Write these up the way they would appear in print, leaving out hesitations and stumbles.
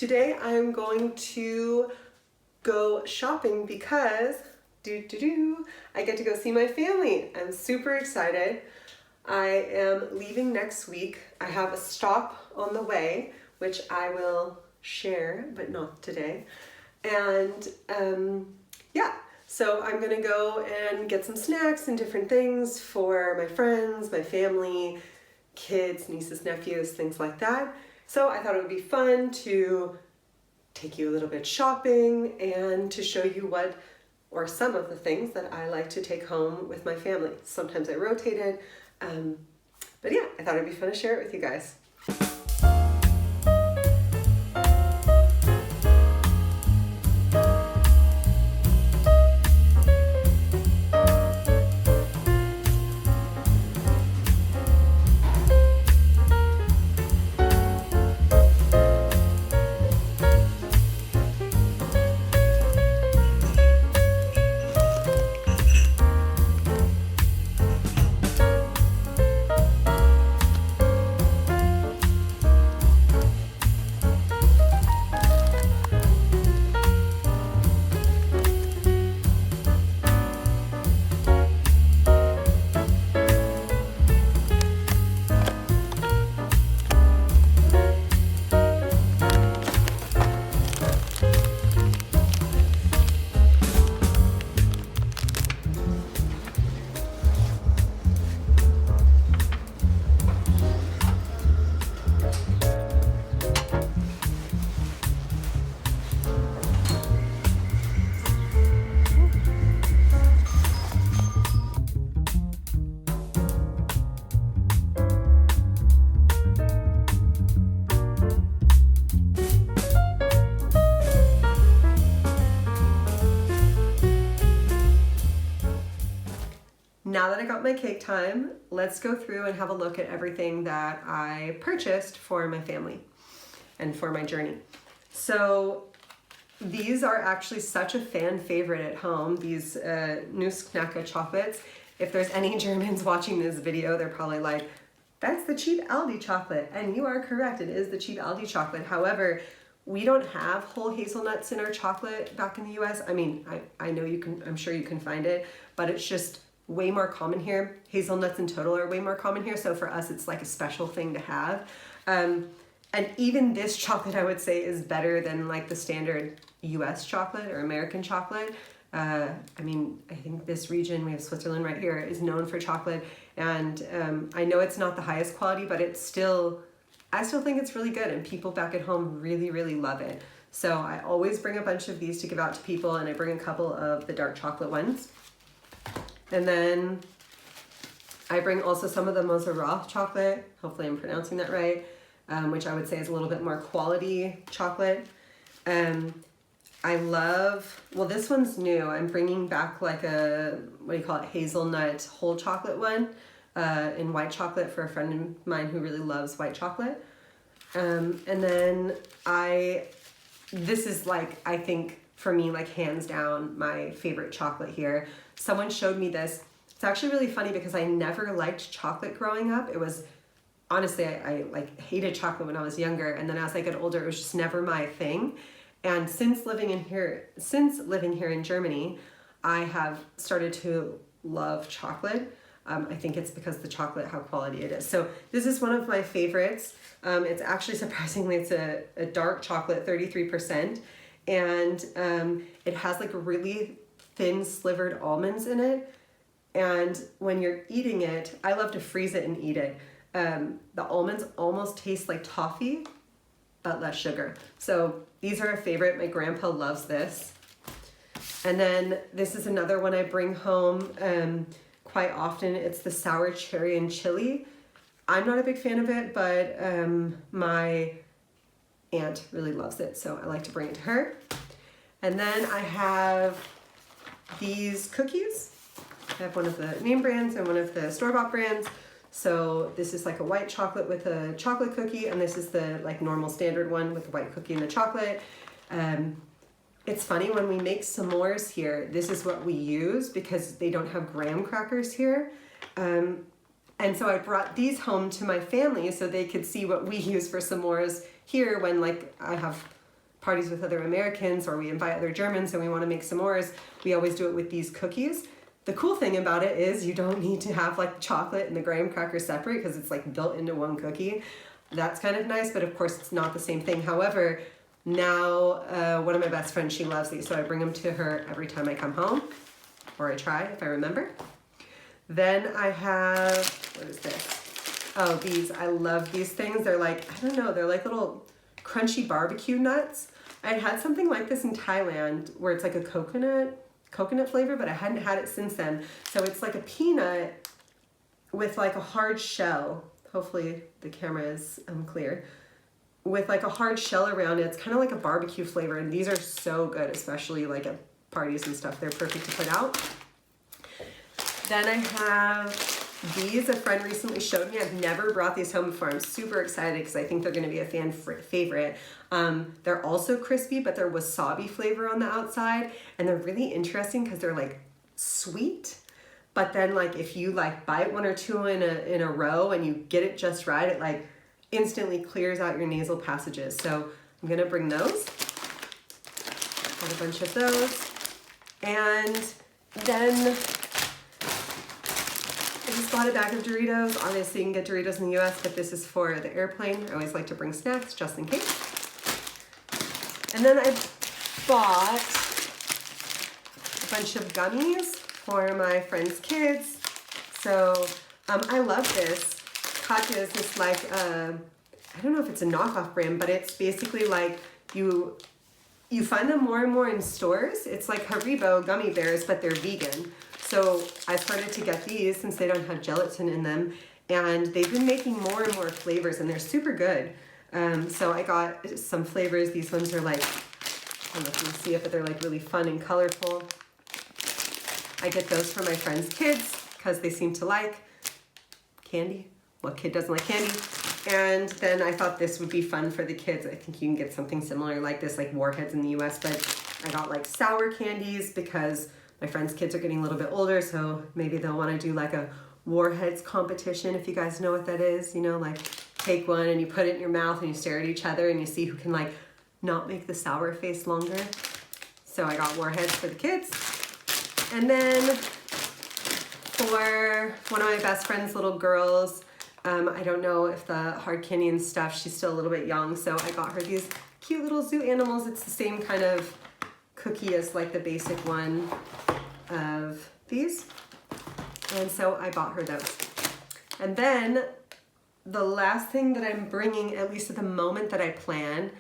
Today I'm going to go shopping because I get to go see my family. I'm super excited. I am leaving next week. I have a stop on the way, which I will share, but not today. And so I'm gonna go and get some snacks and different things for my friends, my family, kids, nieces, nephews, things like that. So I thought it would be fun to take you a little bit shopping and to show you what or some of the things that I like to take home with my family. Sometimes I rotated, but yeah, I thought it'd be fun to share it with you guys. Now that I got my cake time, let's go through and have a look at everything that I purchased for my family and for my journey. So these are actually such a fan favorite at home, these Nussknacker chocolates. If there's any Germans watching this video, they're probably like, that's the cheap Aldi chocolate. And you are correct, it is the cheap Aldi chocolate. However, we don't have whole hazelnuts in our chocolate back in the US. I mean, I know you can, I'm sure you can find it, but it's just way more common here. Hazelnuts in total are way more common here, so for us it's like a special thing to have. And even this chocolate, I would say, is better than like the standard US chocolate or American chocolate. I mean, I think this region, we have Switzerland right here, is known for chocolate, and I know it's not the highest quality, but it's still, I still think it's really good, and people back at home really, really love it. So I always bring a bunch of these to give out to people, and I bring a couple of the dark chocolate ones. And then I bring also some of the Moser-Roth chocolate, hopefully I'm pronouncing that right, which I would say is a little bit more quality chocolate. I love, well, this one's new. I'm bringing back like a, what do you call it, hazelnut whole chocolate one in white chocolate for a friend of mine who really loves white chocolate. And then this is like, I think for me, like hands down, my favorite chocolate here. Someone showed me this. It's actually really funny because I never liked chocolate growing up. It was, honestly, I like hated chocolate when I was younger. And then as I got older, it was just never my thing. And since living here in Germany, I have started to love chocolate. I think it's because the chocolate, how quality it is. So this is one of my favorites. It's actually, surprisingly, it's a dark chocolate, 33%. And it has like really thin slivered almonds in it. And when you're eating it, I love to freeze it and eat it. The almonds almost taste like toffee, but less sugar. So these are a favorite. My grandpa loves this. And then this is another one I bring home quite often. It's the sour cherry and chili. I'm not a big fan of it, but my aunt really loves it, so I like to bring it to her. And then I have these cookies. I have one of the name brands and one of the store-bought brands. So this is like a white chocolate with a chocolate cookie, and this is the like normal standard one with the white cookie and the chocolate. It's funny, when we make s'mores here, this is what we use because they don't have graham crackers here. And so I brought these home to my family so they could see what we use for s'mores here when like I have parties with other Americans or we invite other Germans and we want to make s'mores, we always do it with these cookies. The cool thing about it is you don't need to have like chocolate and the graham cracker separate because it's like built into one cookie. That's kind of nice, but of course it's not the same thing. However, now one of my best friends, she loves these, so I bring them to her every time I come home, or I try if I remember. Then I have, what is this? Oh, these, I love these things. They're like, I don't know, they're like little crunchy barbecue nuts. I had something like this in Thailand where it's like a coconut flavor, but I hadn't had it since then. So it's like a peanut with like a hard shell. Hopefully the camera is clear. With like a hard shell around it. It's kind of like a barbecue flavor, and these are so good, especially like at parties and stuff. They're perfect to put out. Then I have these. A friend recently showed me. I've never brought these home before. I'm super excited because I think they're going to be a fan favorite. They're also crispy, but they're wasabi flavor on the outside, and they're really interesting because they're like sweet. But then like if you like bite one or two in a row and you get it just right, it like instantly clears out your nasal passages. So I'm gonna bring those. Got a bunch of those. And then I just bought a bag of Doritos. Obviously you can get Doritos in the US, but this is for the airplane. I always like to bring snacks just in case. And then I bought a bunch of gummies for my friend's kids. So I love this. Katya is this like, I don't know if it's a knockoff brand, but it's basically like you find them more and more in stores. It's like Haribo gummy bears, but they're vegan. So I started to get these since they don't have gelatin in them, and they've been making more and more flavors, and they're super good. So I got some flavors. These ones are like, I don't know if you can see it, but they're like really fun and colorful. I get those for my friends' kids because they seem to like candy. What kid doesn't like candy? And then I thought this would be fun for the kids. I think you can get something similar like this, like Warheads in the US, but I got like sour candies because my friends' kids are getting a little bit older, so maybe they'll want to do like a Warheads competition, if you guys know what that is. You know, like take one and you put it in your mouth and you stare at each other and you see who can like not make the sour face longer. So I got Warheads for the kids. And then for one of my best friend's little girls, I don't know if the hard candy and stuff, she's still a little bit young, so I got her these cute little zoo animals. It's the same kind of cookie as like the basic one of these. And so I bought her those. And then the last thing that I'm bringing, at least at the moment that I plan,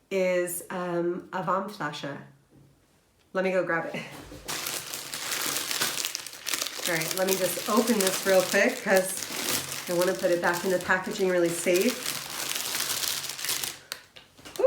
is a Wärmflasche. Let me go grab it. All right, let me just open this real quick because I want to put it back in the packaging really safe. Woo.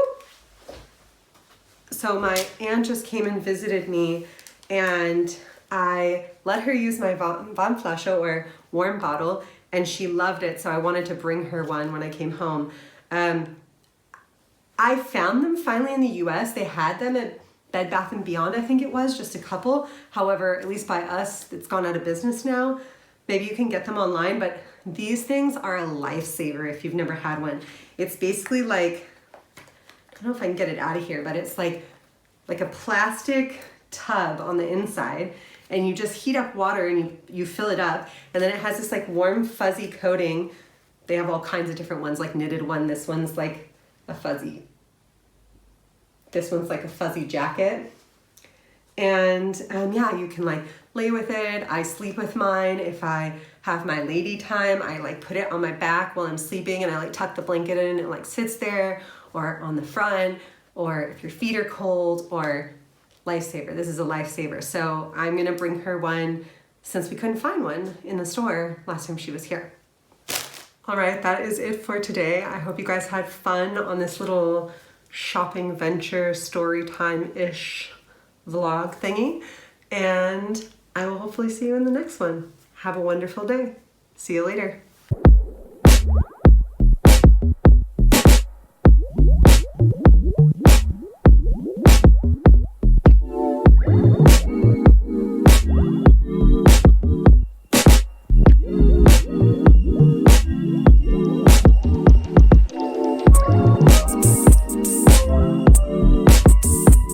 So my aunt just came and visited me, and I let her use my Wärmflasche or warm bottle, and she loved it, so I wanted to bring her one when I came home. I found them finally in the US. They had them at Bed Bath & Beyond, I think it was, just a couple. However, at least by us, it's gone out of business now. Maybe you can get them online, but these things are a lifesaver if you've never had one. It's basically like, I don't know if I can get it out of here, but it's like a plastic tub on the inside, and you just heat up water and you fill it up, and then it has this like warm fuzzy coating. They have all kinds of different ones, like knitted one. This one's like a fuzzy. This one's like a fuzzy jacket. And yeah, you can like lay with it. I sleep with mine. If I have my lady time, I like put it on my back while I'm sleeping, and I like tuck the blanket in and it like sits there, or on the front, or if your feet are cold, or lifesaver. This is a lifesaver. So I'm gonna bring her one since we couldn't find one in the store last time she was here. All right, that is it for today. I hope you guys had fun on this little shopping venture story time-ish vlog thingy, and I will hopefully see you in the next one. Have a wonderful day. See you later.